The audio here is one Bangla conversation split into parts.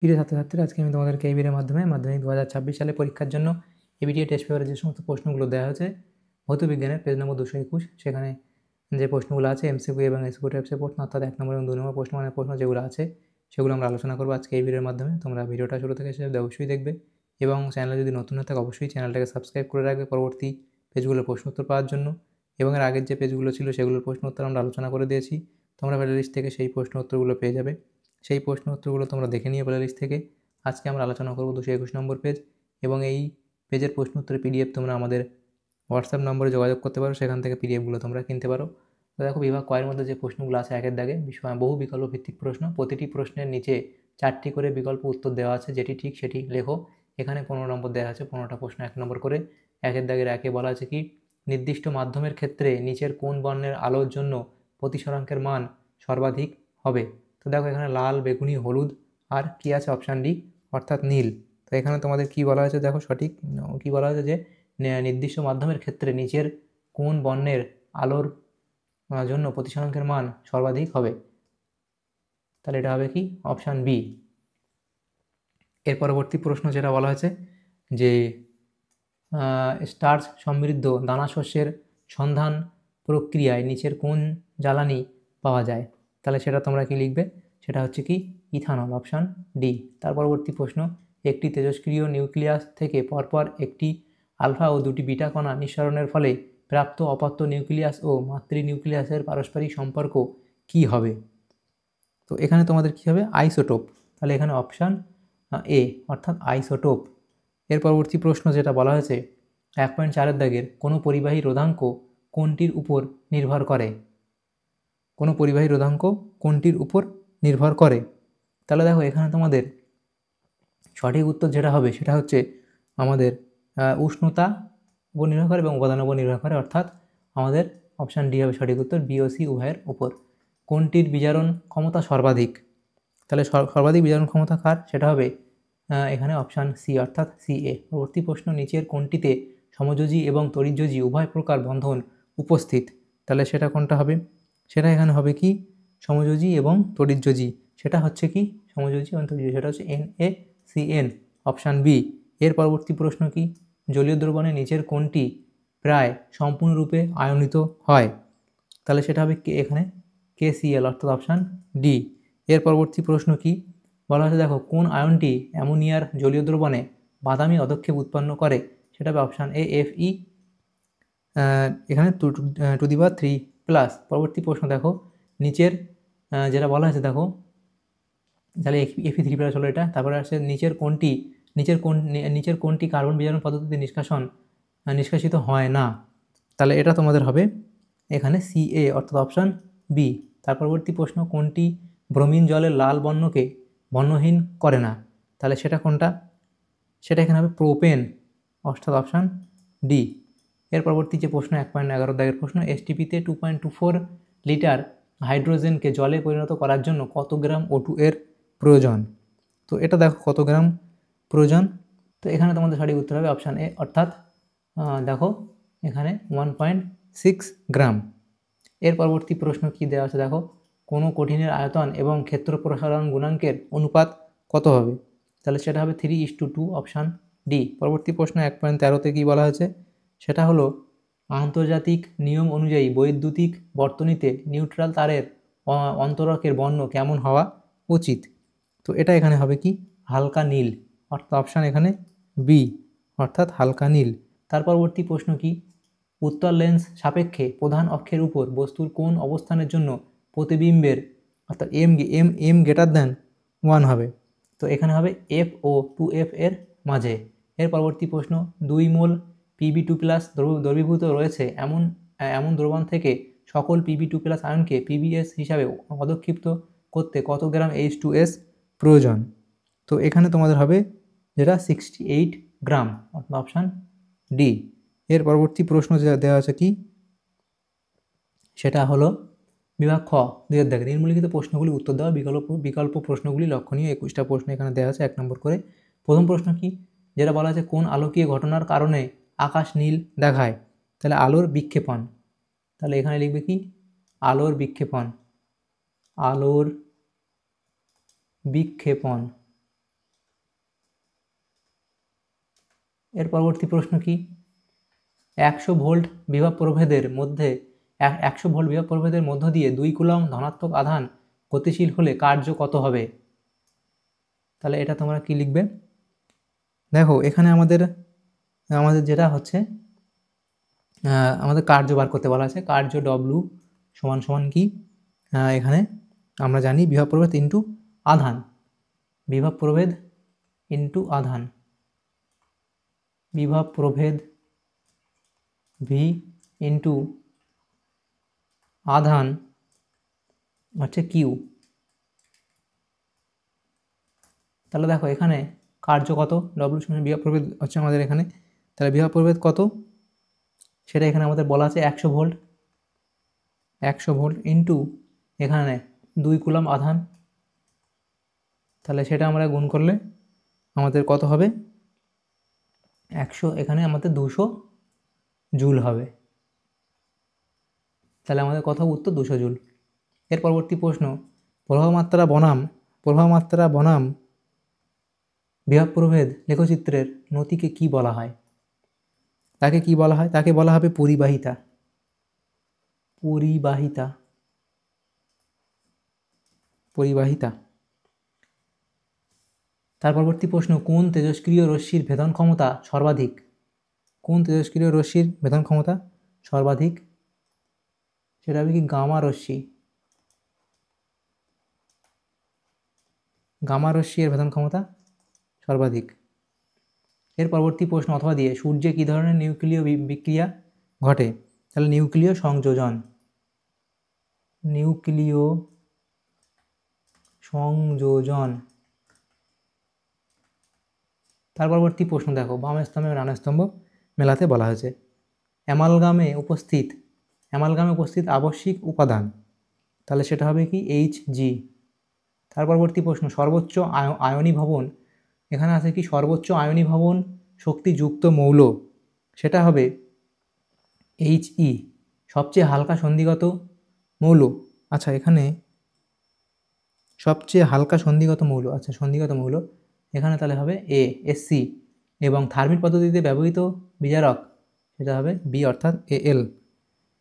প্রিয় ছাত্রছাত্রীরা, আজকে আমি তোমাদেরকে এই ভিডিওর মাধ্যমে মাধ্যমিক 2026 সালে পরীক্ষার জন্য এবিটিএ টেস্ট পেপারে যে সমস্ত প্রশ্নগুলো দেওয়া হয়েছে ভৌত বিজ্ঞানের পেজ নম্বর 221, সেখানে যে প্রশ্নগুলো আছে এমসিকিউ এবং এসকিউ টাইপসের প্রশ্ন, অর্থাৎ 1 নম্বর এবং 2 নম্বর প্রশ্ন যেগুলো আছে সেগুলো আমরা আলোচনা করবো আজকে এই ভিডিওর মাধ্যমে। তোমরা ভিডিওটা শুরু থেকে শেষ অবধি অবশ্যই দেখবে এবং চ্যানেলে যদি নতুন হয়ে থাকে অবশ্যই চ্যানেলটাকে সাবস্ক্রাইব করে রাখবে পরবর্তী পেজগুলোর প্রশ্ন উত্তর পাওয়ার জন্য। এবং এর আগের যে পেজগুলো ছিল সেগুলোর প্রশ্ন উত্তর আমরা আলোচনা করে দিয়েছি, তোমরা প্লেলিস্ট থেকে সেই প্রশ্ন উত্তরগুলো পেয়ে যাবে। সেই প্রশ্ন উত্তরগুলো তোমরা দেখে নিয়ে প্লেলিস্ট থেকে। আজকে আমরা আলোচনা করব 221 নম্বর পেজ, এবং এই পেজের প্রশ্ন উত্তরের পিডিএফ তোমরা আমাদের হোয়াটসঅ্যাপ নম্বরে যোগাযোগ করতে পারো, সেখান থেকে পিডিএফগুলো তোমরা কিনতে পারো। তো দেখো, বিভাগ কয়ের মধ্যে যে প্রশ্নগুলো আছে একের দাগে বহু বিকল্প ভিত্তিক প্রশ্ন। প্রতিটি প্রশ্নের নিচে 4টি করে বিকল্প উত্তর দেওয়া আছে, যেটি ঠিক সেটি লেখো। এখানে 15 নম্বর দেওয়া আছে, 15টা প্রশ্ন 1 নম্বর করে। একের দাগের একে বলা আছে কি, নির্দিষ্ট মাধ্যমের ক্ষেত্রে নিচের কোন বর্ণের আলোর জন্য প্রতিসরাঙ্কের মান সর্বাধিক হবে। তো দেখো, এখানে লাল, বেগুনি, হলুদ আর কি আছে, অপশান ডি অর্থাৎ নীল। তো এখানে তোমাদের কি বলা হয়েছে দেখো, সঠিক কি বলা হয়েছে যে নির্দিষ্ট মাধ্যমের ক্ষেত্রে নিচের কোন বর্ণের আলোর জন্য প্রতিসরাঙ্কের মান সর্বাধিক হবে। তাহলে এটা হবে কি, অপশান বি। এর পরবর্তী প্রশ্ন যেটা বলা হয়েছে যে স্টার্চ সমৃদ্ধ দানা শস্যের সন্ধান প্রক্রিয়ায় নিচের কোন জ্বালানি পাওয়া যায়। তাহলে সেটা তোমরা কি লিখবে, সেটা হচ্ছে কি ইথানল, অপশান ডি। তার পরবর্তী প্রশ্ন, একটি তেজস্ক্রিয় নিউক্লিয়াস থেকে পরপর একটি আলফা ও দুটি বিটা কণা নিঃসরণের ফলে প্রাপ্ত অপত্য নিউক্লিয়াস ও মাতৃ নিউক্লিয়াসের পারস্পরিক সম্পর্ক কি হবে। তো এখানে তোমাদের কী হবে, আইসোটোপ। তাহলে এখানে অপশান এ অর্থাৎ আইসোটোপ। এর পরবর্তী প্রশ্ন যেটা বলা হয়েছে 1.4 দাগের কোনো পরিবাহী রোধাঙ্ক কোনটির উপর নির্ভর করে। কোনো পরিবাহী রোধাঙ্ক কোনটির উপর নির্ভর করে। তাহলে দেখো, এখানে তোমাদের সঠিক উত্তর যেটা হবে সেটা হচ্ছে আমাদের উষ্ণতা উপর নির্ভর করে এবং উপাদানের উপর নির্ভর করে, অর্থাৎ আমাদের অপশান ডি হবে সঠিক উত্তর, বি ও সি উভয়ের উপর। কোনটির বিজারণ ক্ষমতা সর্বাধিক। তাহলে সর্বাধিক বিজারণ ক্ষমতা কার, সেটা হবে এখানে অপশান সি অর্থাৎ সি এ। পরবর্তী প্রশ্ন, নিচের কোনটিতে সমযোজী এবং তড়িৎযোজী উভয় প্রকার বন্ধন উপস্থিত। তাহলে সেটা কোনটা হবে, সেটা এখানে হবে কি সমযোজী এবং তড়িৎযোজী। সেটা হচ্ছে কি সমযোজী এবং তড়িৎযোজী, সেটা হচ্ছে NaCN, অপশান বি। এর পরবর্তী প্রশ্ন কি, জলীয় দ্রবণে নিচের কোনটি প্রায় সম্পূর্ণরূপে আয়নিত হয়। তাহলে সেটা হবে এখানে KCl অর্থাৎ অপশান ডি। এর পরবর্তী প্রশ্ন কি বলা হয়েছে দেখো, কোন আয়নটি অ্যামোনিয়ার জলীয় দ্রবণে বাদামি অধক্ষেপ উৎপন্ন করে। সেটা হবে অপশান এ Fe, এখানে 2^3+। পরবর্তী প্রশ্ন দেখো, নিচের যেটা বলা হয়েছে দেখো, তাহলে Fe3+ হলো এটা। তারপরে আসছে নিচের কোনটি কার্বন বিজারণ পদ্ধতিতে নিষ্কাশিত হয় না। তাহলে এটা তোমাদের হবে এখানে CA অর্থাৎ অপশান বি। তার পরবর্তী প্রশ্ন, কোনটি ব্রোমিন জলের লাল বর্ণকে বর্ণহীন করে না। তাহলে সেটা কোনটা, সেটা এখানে হবে প্রোপেন অর্থাৎ অপশান ডি। এর পরবর্তী যে প্রশ্ন 1.11 দাগের প্রশ্ন, STPতে 2.24 লিটার হাইড্রোজেনকে জলে পরিণত করার জন্য কত গ্রাম O2 এর প্রয়োজন। তো এটা দেখো কত গ্রাম প্রয়োজন। তো এখানে তোমাদের সঠিক উত্তর হবে অপশান এ অর্থাৎ দেখো এখানে 1.6 গ্রাম। এর পরবর্তী প্রশ্ন কি দেওয়া আছে দেখো, কোনো কঠিনের আয়তন এবং ক্ষেত্র প্রসারণ গুণাঙ্কের অনুপাত কত হবে। তাহলে সেটা হবে 3:2, অপশান ডি। পরবর্তী প্রশ্ন 1.13তে কী বলা হয়েছে, সেটা হলো আন্তর্জাতিক নিয়ম অনুযায়ী বৈদ্যুতিক বর্তনীতে নিউট্রাল তারের অন্তরকের বর্ণ কেমন হওয়া উচিত। তো এটা এখানে হবে কি হালকা নীল অর্থাৎ অপশান এখানে বি অর্থাৎ হালকা নীল। তার পরবর্তী প্রশ্ন কি, উত্তল লেন্স সাপেক্ষে প্রধান অক্ষের উপর বস্তুর কোন অবস্থানের জন্য প্রতিবিম্বের অর্থাৎ এম গ্রেটার দ্যান 1 হবে। তো এখানে হবে F ও 2F এর মাঝে। এর পরবর্তী প্রশ্ন, 2 মোল Pb2+ দ্রবীভূত রয়েছে এমন দ্রবণ থেকে সকল Pb2+ আয়নকে PbS হিসাবে অধক্ষিপ্ত করতে কত গ্রাম H2S প্রয়োজন। তো এখানে তোমাদের হবে যেটা 68 গ্রাম অর্থাৎ অপশান ডি। এর পরবর্তী প্রশ্ন যেটা দেওয়া আছে কি, সেটা হলো বিভাগ খ 2 দাগে নিম্নলিখিত প্রশ্নগুলি উত্তর দেওয়া বিকল্প প্রশ্নগুলি লক্ষণীয়। 21টা প্রশ্ন এখানে দেওয়া আছে 1 নম্বর করে। প্রথম প্রশ্ন কি, যেটা বলা আছে কোন আলোকীয় ঘটনার কারণে আকাশ নীল দেখায়। তাহলে আলোর বিক্ষেপণ। তাহলে এখানে লিখবে কি আলোর বিক্ষেপণ। এর পরবর্তী প্রশ্ন কি, 100 ভোল্ট বিভব প্রভেদের মধ্যে 100 ভোল্ট বিভব প্রভেদের মধ্য দিয়ে 2 কুলম্ব ধনাত্মক আধান গতিশীল হলে কার্য কত হবে? তাহলে এটা তোমরা কি লিখবে? দেখো এখানে আমাদের যেটা হচ্ছে আমাদের কার্য বার করতে বলা আছে। কার্য ডব্লু সমান সমান কি, এখানে আমরা জানি বিভব প্রভেদ ইন্টু আধান, বিভব প্রভেদ ইন্টু আধান, বিভব প্রভেদ ভি ইন্টু আধান হচ্ছে কিউ। তাহলে দেখো এখানে কার্য কত, ডব্লু সমান বিভব প্রভেদ হচ্ছে আমাদের এখানে, তাহলে বিভব প্রভেদ কত সেটা এখানে আমাদের বলা আছে 100 ভোল্ট, 100 ভোল্ট ইন্টু এখানে 2 কুলম্ব আধান, তাহলে সেটা আমরা গুণ করলে আমাদের কত হবে, 100, এখানে আমাদের 200 জুল হবে। তাহলে আমাদের কত উত্তর 200 জুল। এর পরবর্তী প্রশ্ন, প্রবাহমাত্রা বনাম বিভব প্রভেদ লেখচিত্রের নতিকে কি বলা হয়? তাকে কি বলা হয়? তাকে বলা হবে পরিবাহিতা। পরিবাহিতা, পরিবাহিতা। তার পরবর্তী প্রশ্ন, কোন তেজস্ক্রিয় রশ্মির ভেদন ক্ষমতা সর্বাধিক? কোন তেজস্ক্রিয় রশ্মির ভেদন ক্ষমতা সর্বাধিক? সেটা হবে কি গামা রশ্মি। গামা রশ্মি এর ভেদন ক্ষমতা সর্বাধিক। এর পরবর্তী প্রশ্ন, অথবা দিয়ে সূর্যে কী ধরনের নিউক্লিয় বিক্রিয়া ঘটে? তাহলে নিউক্লিয় সংযোজন, নিউক্লিয় সংযোজন। তার পরবর্তী প্রশ্ন দেখো, বাম স্তম্ভ এবং ডান স্তম্ভ মেলাতে বলা হয়েছে। অ্যামালগামে উপস্থিত আবশ্যিক উপাদান, তাহলে সেটা হবে কি Hg। তার পরবর্তী প্রশ্ন, সর্বোচ্চ আয়নী ভবন, এখানে আছে কি সর্বোচ্চ আয়নী ভবন শক্তিযুক্ত মৌল, সেটা হবে He। সবচেয়ে হালকা সন্ধিগত মৌল, আচ্ছা এখানে সবচেয়ে হালকা সন্ধিগত মৌল, আচ্ছা সন্ধিগত মৌল এখানে তাহলে হবে Sc, এবং থার্মিক পদ্ধতিতে ব্যবহৃত বিজারক সেটা হবে B অর্থাৎ Al।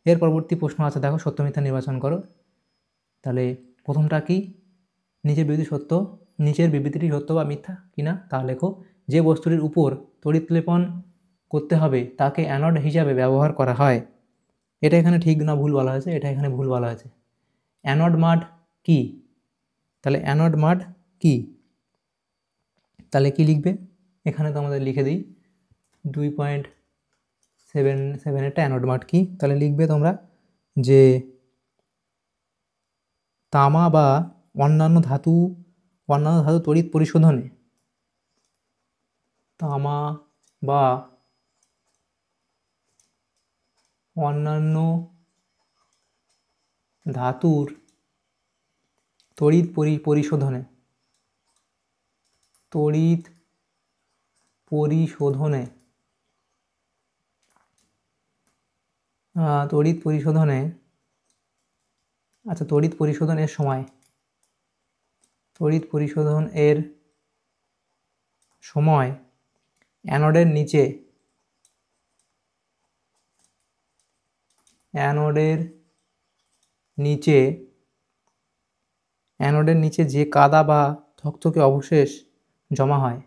এর পরবর্তী প্রশ্ন আছে দেখো, সত্য মিথ্যা নির্বাচন করো। তাহলে প্রথমটা কি, নিচের বিবৃতিটি সত্য বা মিথ্যা কিনা তা লেখো। যে বস্তুটির উপর তড়িৎ লেপন করতে হবে তাকে অ্যানোড হিসাবে ব্যবহার করা হয়। এটা এখানে ঠিক না ভুল বলা হয়েছে? এটা এখানে ভুল বলা হয়েছে। অ্যানোড মাড কি? তাহলে অ্যানোড মাড কি, তাহলে কি লিখবে? এখানে তো আমাদের লিখে দিই 2.77 একটা অ্যানোড মাড কি, তাহলে লিখবে তোমরা যে তামা বা অন্যান্য ধাতু তড়িৎ পরিশোধনে, তামা বা অন্যান্য ধাতুর তড়িৎ পরিশোধনে আচ্ছা তড়িৎ পরিশোধনের সময় অ্যানোডের নিচে যে কাদা বা থকথকে অবশেষ জমা হয়,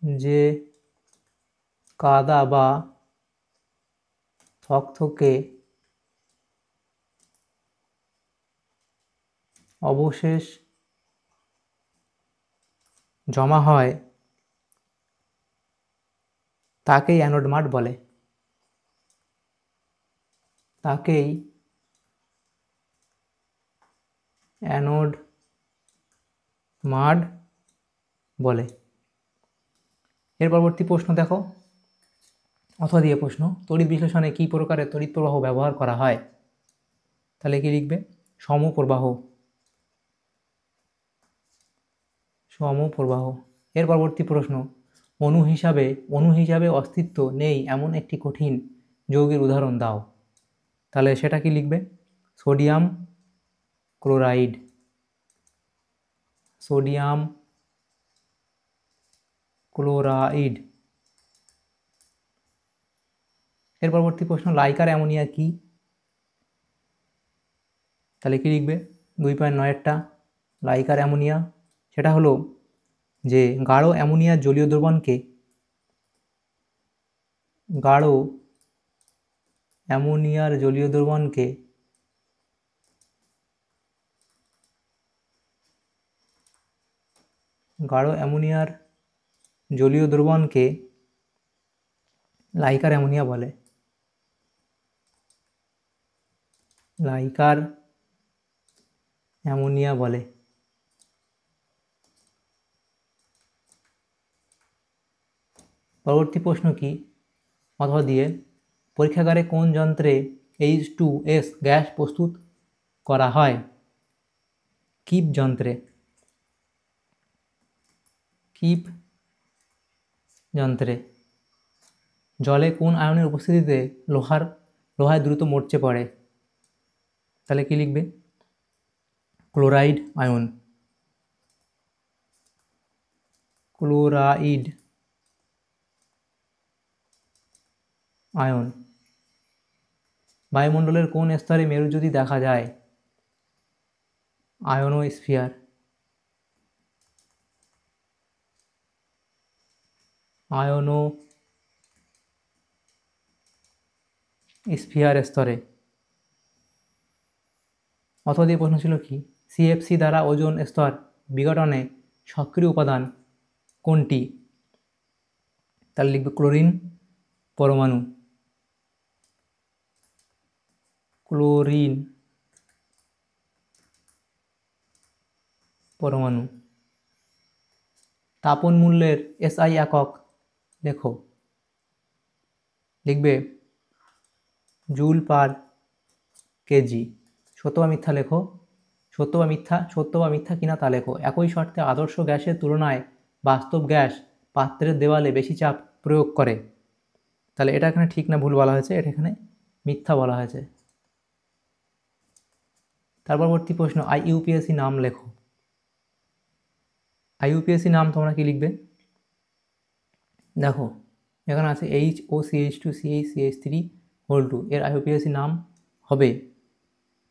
যে কাদা বা থকথকে অবশেষ জমা হয় তাকেই অ্যানোড মাড বলে। তাকেই অ্যানোড মাড বলে। এর পরবর্তী প্রশ্ন দেখো, অথবা দিয়ে প্রশ্ন, তড়িৎ বিশ্লেষণে কী প্রকারের তড়িৎ প্রবাহ ব্যবহার করা হয়? তাহলে কি লিখবে? সমপ্রবাহ। এর পরবর্তী প্রশ্ন, অণু হিসাবে অস্তিত্ব নেই এমন একটি কঠিন যৌগের উদাহরণ দাও। তাহলে সেটা কি লিখবে? Sodium chloride. এর পরবর্তী প্রশ্ন, লাইকার অ্যামোনিয়া কি? তাহলে কি লিখবে? 2.9-এরটা লাইকার অ্যামোনিয়া সেটা হলো যে গাঢ় অ্যামোনিয়ার জলীয় দ্রবণকে গাঢ় অ্যামোনিয়ার জলীয় দ্রবণকে গাঢ় অ্যামোনিয়ার জলীয় দ্রবণকে লাইকার অ্যামোনিয়া বলে। লাইকার অ্যামোনিয়া বলে। পরবর্তী প্রশ্ন কি অথবা দিয়ে, পরীক্ষাগারে কোন যন্ত্রে H2S গ্যাস প্রস্তুত করা হয়? কিপ যন্ত্রে। কিপ যন্ত্রে। জলে কোন আয়নের উপস্থিতিতে লোহায় দ্রুত মরচে পড়ে? তাহলে কি লিখবে? Chloride ion. Chloride ion. বায়ুমণ্ডলের কোন স্তরে মেরুজ্যোতি দেখা যায়? আয়নোস্ফিয়ার। আয়নোস্ফিয়ার স্তরে। অথবা দিয়ে প্রশ্ন ছিল কি, সিএফসি দ্বারা ওজোন স্তর বিঘটনে সক্রিয় উপাদান কোনটি? তাহলে লিখবে ক্লোরিন পরমাণু। ক্লোরিন পরমাণু। তাপন মূল্যের এসআই একক লেখো। লিখবে জুল পার কেজি। সত্য বা মিথ্যা লেখো। সত্য বা মিথ্যা কিনা তা লেখো। একই শর্তে আদর্শ গ্যাসের তুলনায় বাস্তব গ্যাস পাত্রের দেওয়ালে বেশি চাপ প্রয়োগ করে। তাহলে এটা এখানে ঠিক না ভুল বলা হয়েছে? এটা এখানে মিথ্যা বলা হয়েছে। তার পরবর্তী প্রশ্ন, আইইউপিএসি নাম লেখো। আইইউপিএসি নাম তোমরা কি লিখবে? দেখো এখানে আছে HOCH2CH2 এর আইইউপিএসি নাম হবে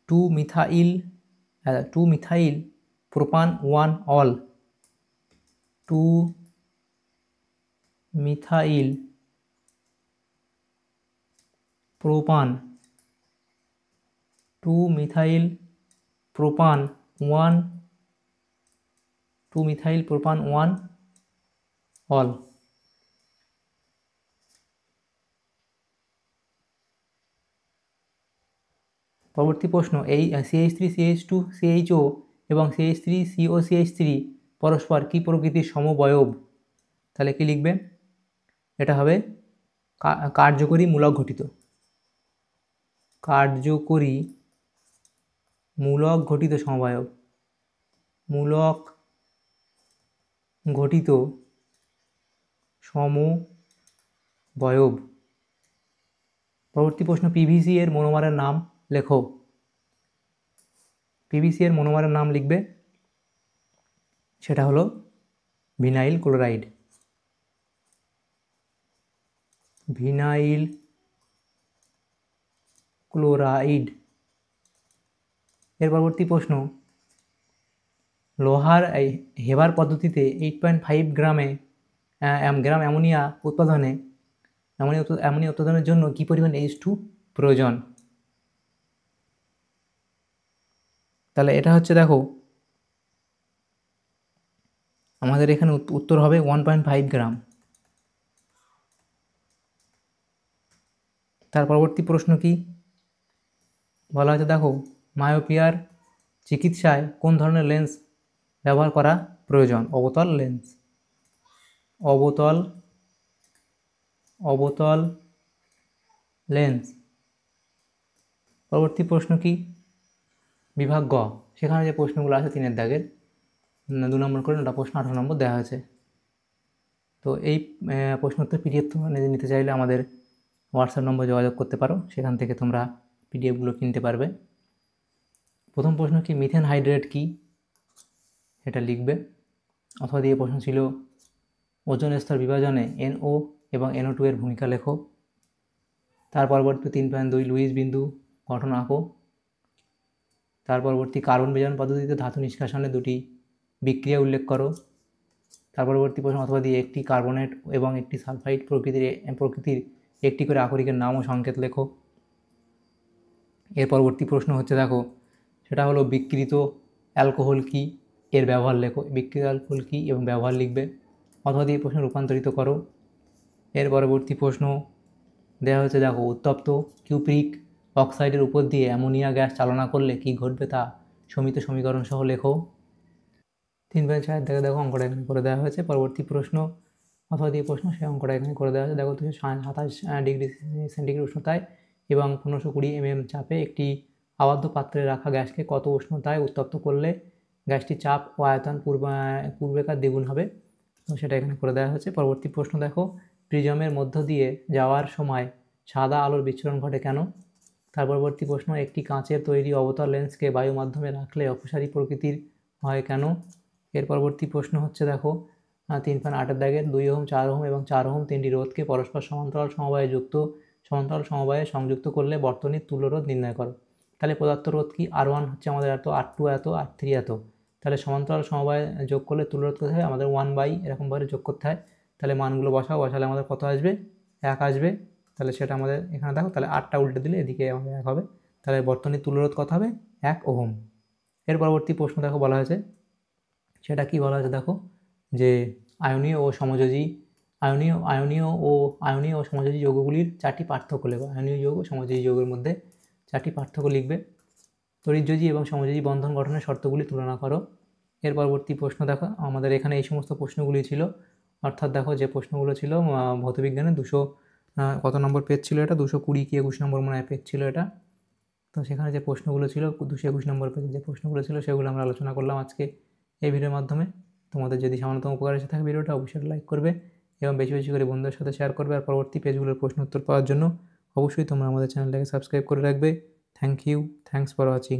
2-মিথাইল প্রোপান 1 অল। 2-মিথাইল প্রোপান 1 অল। পরবর্তী প্রশ্ন, এই CH3CH2CHO এবং CH3COCH3 পরস্পর কি প্রকৃতির সমবয়ব? তাহলে কি লিখবে? এটা হবে কার্যকরী মূলক ঘটিত। কার্যকরী মূলক ঘটিত সমবায়ব। মূলক ঘটিত সমবয়ব। পরবর্তী প্রশ্ন, পিভিসি এর মনোমারের নাম লেখো। পিভিসি এর মনোমারের নাম লিখবে, সেটা হলো ভিনাইল ক্লোরাইড। Vinyl chloride. এর পরবর্তী প্রশ্ন, লোহার হেবার পদ্ধতিতে 8.5 গ্রাম অ্যামোনিয়া উৎপাদনের জন্য কি পরিমাণ H2 প্রয়োজন? তাহলে এটা হচ্ছে, দেখো আমাদের এখানে উত্তর হবে 1.5 গ্রাম। তার পরবর্তী প্রশ্ন কি বলা হয়েছে? দেখো মায়োপিয়ার চিকিৎসায় কোন ধরনের লেন্স ব্যবহার করা প্রয়োজন? অবতল লেন্স। অবতল লেন্স। পরবর্তী প্রশ্ন কি বিভাগ গ, সেখানে যে প্রশ্নগুলো আছে 3-এর দাগের 2 নম্বর করে 9টা প্রশ্ন 18 নম্বর দেওয়া হয়েছে। তো এই প্রশ্নোত্তর পিডিএফ তোমরা নিতে চাইলে আমাদের হোয়াটসঅ্যাপ নম্বর যোগাযোগ করতে পারো, সেখান থেকে তোমরা পিডিএফগুলো কিনতে পারবে। প্রথম প্রশ্ন কি মিথেন হাইড্রেট কি? এটা লিখবে। অথবা দিয়ে প্রশ্ন ছিল ওজোন স্তর বিভাজনে NO এবং NO2 এর ভূমিকা লেখো। তার পরবর্তী 3.2 লুইস বিন্দু গঠন আঁকো। তার পরবর্তী কার্বন বিজারণ পদ্ধতিতে ধাতু নিষ্কাশনে দুটি বিক্রিয়া উল্লেখ করো। তার পরবর্তী প্রশ্ন অথবা দিয়ে একটি কার্বনেট এবং একটি সালফাইড প্রকৃতির একটি করে আকরিকের নাম ও সংকেত লেখো। এর পরবর্তী প্রশ্ন হচ্ছে দেখো, সেটা হলো বিকৃত অ্যালকোহল কি, এর ব্যবহার লেখো। বিকৃত অ্যালকোহল কি এবং ব্যবহার লিখবে, অথবা দিয়ে প্রশ্ন রূপান্তরিত করো। এর পরবর্তী প্রশ্ন দেওয়া হচ্ছে দেখো, উত্তপ্ত কিউপ্রিক অক্সাইডের উপর দিয়ে অ্যামোনিয়া গ্যাস চালনা করলে কি ঘটবে তা সমিত সমীকরণ সহ লেখো। 3.4 দেখো অঙ্কটা এখানে করে দেওয়া হয়েছে। পরবর্তী প্রশ্ন অথবা দিয়ে প্রশ্ন সেই অঙ্কটা এখানে করে দেওয়া হয়েছে। দেখো 227 ডিগ্রি সেন্টিগ্রেড উষ্ণতায় এবং 1520 mm চাপে একটি আবদ্ধ পাত্রে রাখা গ্যাসকে কত উষ্ণতায় উত্তপ্ত করলে গ্যাসটির চাপ ও আয়তন পূর্বেকার দ্বিগুণ হবে, তো সেটা এখানে করে দেওয়া হয়েছে। পরবর্তী প্রশ্ন দেখো, প্রিজমের মধ্য দিয়ে যাওয়ার সময় সাদা আলোর বিচ্ছুরণ ঘটে কেন? তার পরবর্তী প্রশ্ন, একটি কাঁচের তৈরি অবতল লেন্সকে বায়ু মাধ্যমে রাখলে অপসারী প্রকৃতির হয় কেন? এর পরবর্তী প্রশ্ন হচ্ছে দেখো, 3.8 দাগের 2 ওহম, 4 ওহম এবং 4 ওহম তিনটি রোধকে পরস্পর সমান্তরাল সমবায়ে সংযুক্ত করলে বর্তনীর তুল্যরোধ নির্ণয় করো। তাহলে পদার্থ রোধ কি? R1 হচ্ছে আমাদের এত, R2 এত, R3 এত। তাহলে সমান্তরাল সমবায়ে যোগ করলে তুল্যরোধ করতে হয় আমাদের 1/, এরকমভাবে যোগ করতে হয়। তাহলে মানগুলো বসালে আমাদের কত আসবে? 1 আসবে। তাহলে সেটা আমাদের এখানে দেখো, তাহলে 8টা উল্টে দিলে এদিকে আমাদের 1 হবে। তাহলে বর্তনীর তুল্যরোধ কত হবে? 1 ওহম। এর পরবর্তী প্রশ্ন দেখো বলা হয়েছে, সেটা কি বলা হয়েছে দেখো, যে আয়নীয় ও সমযোজী যৌগগুলির 4টি পার্থক্য লেখো। আয়নীয় যৌগ ও সমযোজী যৌগের মধ্যে 4টি পার্থক্য লিখবে। তড়িৎযোজী এবং সমযোজী বন্ধন গঠনের শর্তগুলি তুলনা করো। এর পরবর্তী প্রশ্ন দেখো, আমাদের এখানে এই সমস্ত প্রশ্নগুলি ছিল, অর্থাৎ দেখো যে প্রশ্নগুলো ছিল ভৌতবিজ্ঞানে 200 কত নম্বর পেজ ছিল এটা, 220 কি 21 নম্বর মনে হয় পেজ ছিল এটা। তো সেখানে যে প্রশ্নগুলো ছিল 221 নম্বর পেজে যে প্রশ্নগুলো ছিল সেগুলো আমরা আলোচনা করলাম আজকে এই ভিডিওর মাধ্যমে। তোমাদের যদি সামান্যতম উপকার এসে থাকে ভিডিওটা অবশ্যই লাইক করবে এবং বেশি বেশি করে বন্ধুদের সাথে শেয়ার করবে। আর পরবর্তী পেজগুলোর প্রশ্ন উত্তর পাওয়ার জন্য অবশ্যই তোমরা আমাদের চ্যানেলটাকে সাবস্ক্রাইব করে রাখবে। Thank you, thanks for watching.